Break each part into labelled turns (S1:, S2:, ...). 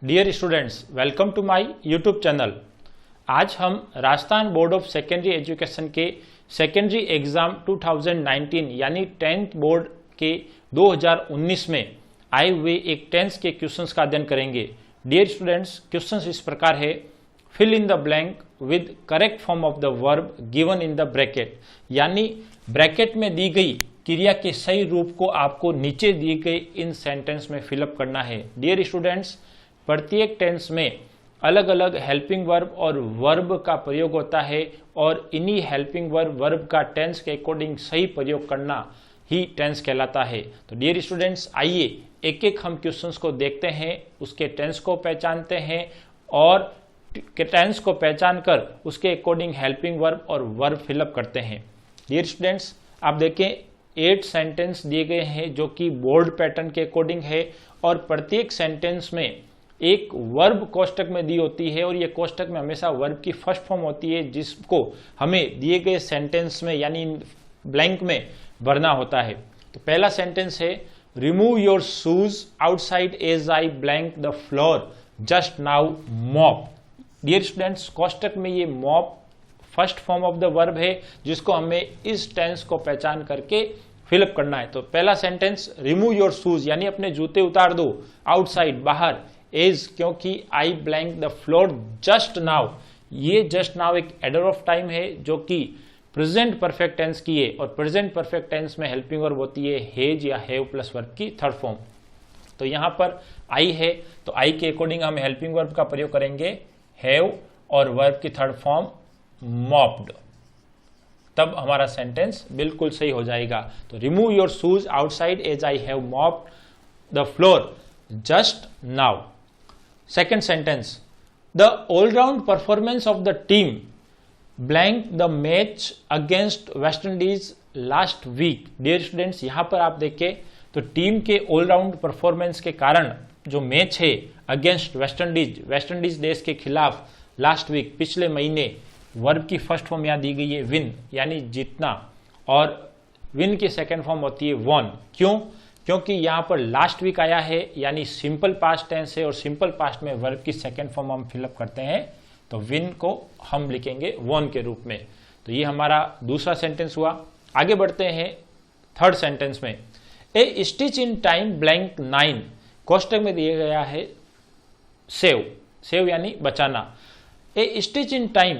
S1: Dear students, welcome to my YouTube channel. आज हम Rajasthan board of secondary education के secondary exam 2019 यानी 10th board के 2019 में आए हुए एक टेंस के क्वेश्चंस का अध्ययन करेंगे। डियर स्टूडेंट्स, क्वेश्चंस इस प्रकार है। Fill in the blank with correct form of the verb given in the bracket, यानी ब्रैकेट में दी गई क्रिया के सही रूप को आपको नीचे दिए गए इन सेंटेंस में फिलअप करना है। डियर स्टूडेंट्स, प्रत्येक टेंस में अलग अलग हेल्पिंग वर्ब और वर्ब का प्रयोग होता है और इन्हीं हेल्पिंग वर्ब का टेंस के अकॉर्डिंग सही प्रयोग करना ही टेंस कहलाता है। तो डियर स्टूडेंट्स, आइए एक एक हम क्वेश्चंस को देखते हैं, उसके टेंस को पहचानते हैं और टेंस को पहचान कर उसके अकॉर्डिंग हेल्पिंग वर्ब और वर्ब फिलअप करते हैं। डियर स्टूडेंट्स, आप देखें 8 सेंटेंस दिए गए हैं जो कि बोर्ड पैटर्न के अकॉर्डिंग है और प्रत्येक सेंटेंस में एक वर्ब कोष्टक में दी होती है और ये कोष्टक में हमेशा वर्ब की फर्स्ट फॉर्म होती है जिसको हमें दिए गए सेंटेंस में यानी ब्लैंक में भरना होता है। तो पहला सेंटेंस है, remove your shoes outside as I blank the floor just now mop. Dear students, कोष्टक में ये mop first form of the verb है जिसको हमें इस टेंस को पहचान करके फिलअप करना है। तो पहला सेंटेंस, रिमूव योर शूज यानी अपने जूते उतार दो, आउटसाइड बाहर, एज क्योंकि आई blank the floor just now, ये जस्ट नाउ एक एडर ऑफ टाइम है जो कि प्रेजेंट परफेक्ट टेंस की है और प्रेजेंट परफेक्ट टेंस में हेल्पिंग वर्ब होती है हैज या हैव प्लस वर्ब की थर्ड फॉर्म। तो यहां पर आई है तो आई के अकॉर्डिंग हम हेल्पिंग वर्ब का प्रयोग करेंगे हैव और वर्ब की थर्ड फॉर्म मॉप्ड, तब हमारा सेंटेंस बिल्कुल सही हो जाएगा। तो remove your shoes outside as I have mopped the floor just now. Second sentence, the all-round performance of the team blank the match against West Indies last week। Dear students, यहाँ पर आप देखें तो टीम के all-round performance के कारण जो match है अगेंस्ट वेस्ट इंडीज देश के खिलाफ लास्ट वीक पिछले महीने, वर्ब की फर्स्ट फॉर्म यहाँ दी गई है विन यानी जीतना और विन की सेकेंड फॉर्म होती है वॉन। क्यों? क्योंकि यहाँ पर लास्ट वीक आया है यानी सिंपल पास्ट टेंस है और सिंपल पास्ट में वर्ब की सेकेंड फॉर्म हम फिलअप करते हैं तो विन को हम लिखेंगे वॉन के रूप में। तो ये हमारा दूसरा सेंटेंस हुआ। आगे बढ़ते हैं थर्ड सेंटेंस में, ए स्टिच इन टाइम ब्लैंक 9, कोष्टक में दिया गया है सेव यानी बचाना। ए स्टिच इन टाइम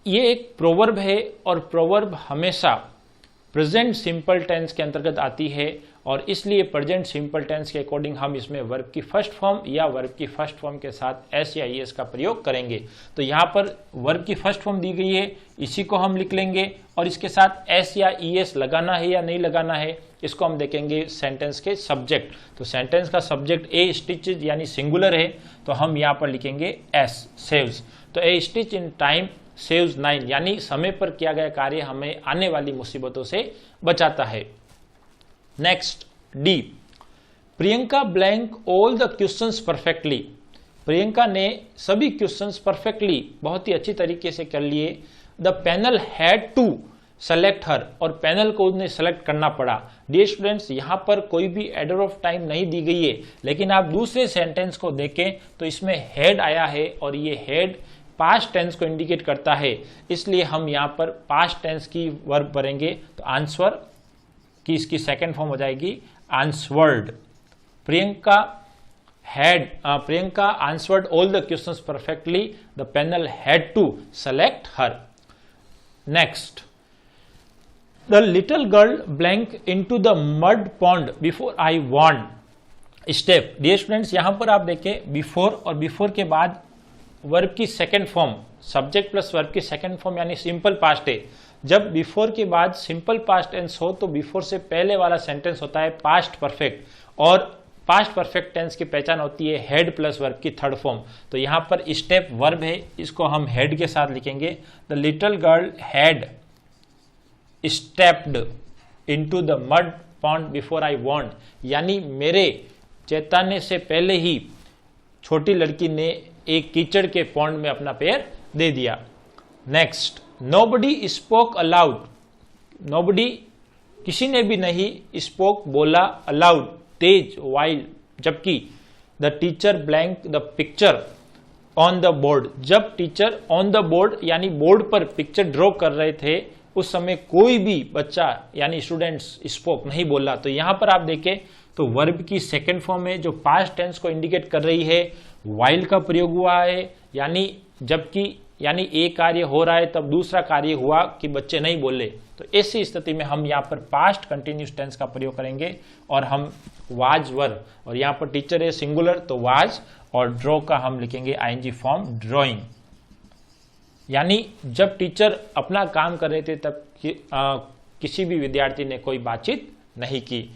S1: ये एक प्रोवर्ब है और प्रोवर्ब हमेशा प्रेजेंट सिंपल टेंस के अंतर्गत आती है और इसलिए प्रेजेंट सिंपल टेंस के अकॉर्डिंग हम इसमें वर्ब की फर्स्ट फॉर्म या वर्ब की फर्स्ट फॉर्म के साथ एस या ईएस का प्रयोग करेंगे। तो यहाँ पर वर्ब की फर्स्ट फॉर्म दी गई है, इसी को हम लिख लेंगे और इसके साथ एस या ईएस लगाना है या नहीं लगाना है इसको हम देखेंगे सेंटेंस के सब्जेक्ट। तो सेंटेंस का सब्जेक्ट ए स्टिचेज यानी सिंगुलर है तो हम यहाँ पर लिखेंगे एस सेव्स। तो ए स्टिच इन टाइम सेव्स 9 यानी समय पर किया गया कार्य हमें आने वाली मुसीबतों से बचाता है। Next D, Priyanka blank all the questions perfectly. Priyanka ने सभी क्वेश्चंस परफेक्टली बहुत ही अच्छी तरीके से कर लिए। The panel had to select her और पैनल को उन्हें सेलेक्ट करना पड़ा। डियर स्टूडेंट्स, यहाँ पर कोई भी एडर ऑफ टाइम नहीं दी गई है लेकिन आप दूसरे सेंटेंस को देखें तो इसमें हैड आया है और ये हैड पास्ट टेंस को इंडिकेट करता है, इसलिए हम यहाँ पर पास्ट टेंस की वर्ब भरेंगे। तो आंसर की इसकी सेकेंड फॉर्म हो जाएगी answered. Priyanka answered all the questions perfectly, the panel had to select her. Next, the little girl blank into the mud pond before I want step. Dear students, यहां पर आप देखें बिफोर और before के बाद verb की second form, subject plus verb की second form यानी सिंपल पास्ट है। जब बिफोर के बाद सिंपल पास्ट टेंस हो तो बिफोर से पहले वाला सेंटेंस होता है पास्ट परफेक्ट और पास्ट परफेक्ट टेंस की पहचान होती है हेड प्लस वर्ब की थर्ड फॉर्म। तो यहां पर स्टेप वर्ब है, इसको हम हेड के साथ लिखेंगे। The little girl had stepped into the mud pond before I want, यानी मेरे चेताने से पहले ही छोटी लड़की ने एक कीचड़ के पॉन्ड में अपना पैर दे दिया। Next, nobody spoke allowed. Nobody किसी ने भी नहीं, स्पोक बोला, अलाउड तेज, वाइल जबकि the teacher blank the picture on the board. जब टीचर ऑन द बोर्ड यानी बोर्ड पर पिक्चर ड्रॉ कर रहे थे उस समय कोई भी बच्चा यानी स्टूडेंट्स स्पोक नहीं बोला। तो यहां पर आप देखें तो वर्ब की सेकंड फॉर्म है जो पास्ट टेंस को इंडिकेट कर रही है, वाइल का प्रयोग हुआ है यानी जबकि यानी एक कार्य हो रहा है तब दूसरा कार्य हुआ कि बच्चे नहीं बोले। तो ऐसी स्थिति में हम यहाँ पर पास्ट कंटिन्यूस टेंस का प्रयोग करेंगे और हम वाज वर, और यहाँ पर टीचर है सिंगुलर तो वाज, और ड्रॉ का हम लिखेंगे आईएनजी फॉर्म ड्रॉइंग। यानी जब टीचर अपना काम कर रहे थे तब किसी भी विद्यार्थी ने कोई बातचीत नहीं की।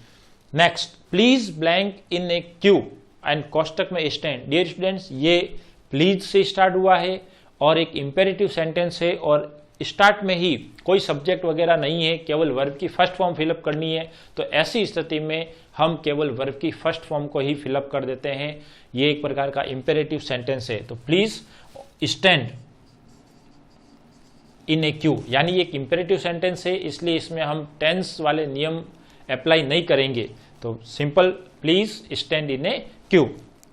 S1: Next, please blank in a queue and कोष्टक में स्टैंड। डियर स्टूडेंट्स, ये प्लीज से स्टार्ट हुआ है और एक इंपेरेटिव सेंटेंस है और स्टार्ट में ही कोई सब्जेक्ट वगैरह नहीं है, केवल वर्ब की फर्स्ट फॉर्म फिलअप करनी है। तो ऐसी स्थिति में हम केवल वर्ब की फर्स्ट फॉर्म को ही फिलअप कर देते हैं। ये एक प्रकार का इंपेरेटिव सेंटेंस है। तो please stand in a Q यानी एक इंपेरेटिव सेंटेंस है, इसलिए इसमें हम टेंस वाले नियम अप्लाई नहीं करेंगे। तो simple please stand in a queue.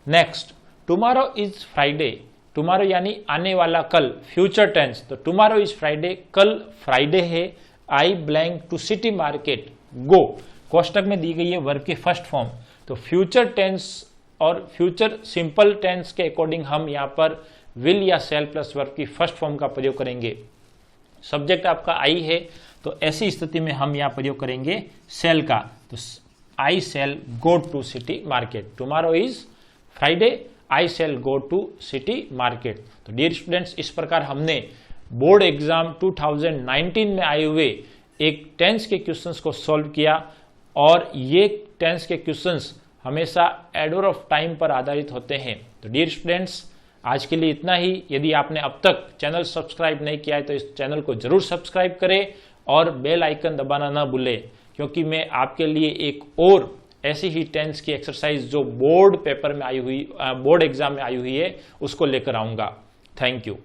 S1: Next, tomorrow is Friday. Tomorrow यानी आने वाला कल, फ्यूचर टेंस। तो टुमारो इज फ्राइडे, कल फ्राइडे है। I blank to city market go, कोष्टक में दी गई है वर्ब की फर्स्ट फॉर्म। तो फ्यूचर टेंस और फ्यूचर सिंपल टेंस के अकॉर्डिंग हम यहाँ पर विल या सेल प्लस वर्ब की फर्स्ट फॉर्म का प्रयोग करेंगे। सब्जेक्ट आपका आई है तो ऐसी स्थिति में हम यहाँ प्रयोग करेंगे सेल का। तो I shall go to city market. Tomorrow is Friday, I shall go to city market. तो डियर स्टूडेंट्स, इस प्रकार हमने बोर्ड एग्जाम 2019 में आए हुए एक टेंस के क्वेश्चंस को सॉल्व किया और ये टेंस के क्वेश्चंस हमेशा एडवर ऑफ टाइम पर आधारित होते हैं। तो डियर स्टूडेंट्स, आज के लिए इतना ही। यदि आपने अब तक चैनल सब्सक्राइब नहीं किया है तो इस चैनल को जरूर सब्सक्राइब करें और बेल आइकन दबाना ना भूलें, क्योंकि मैं आपके लिए एक और ऐसी ही टेंस की एक्सरसाइज जो बोर्ड पेपर में आई हुई, बोर्ड एग्जाम में आई हुई है, उसको लेकर आऊंगा। Thank you.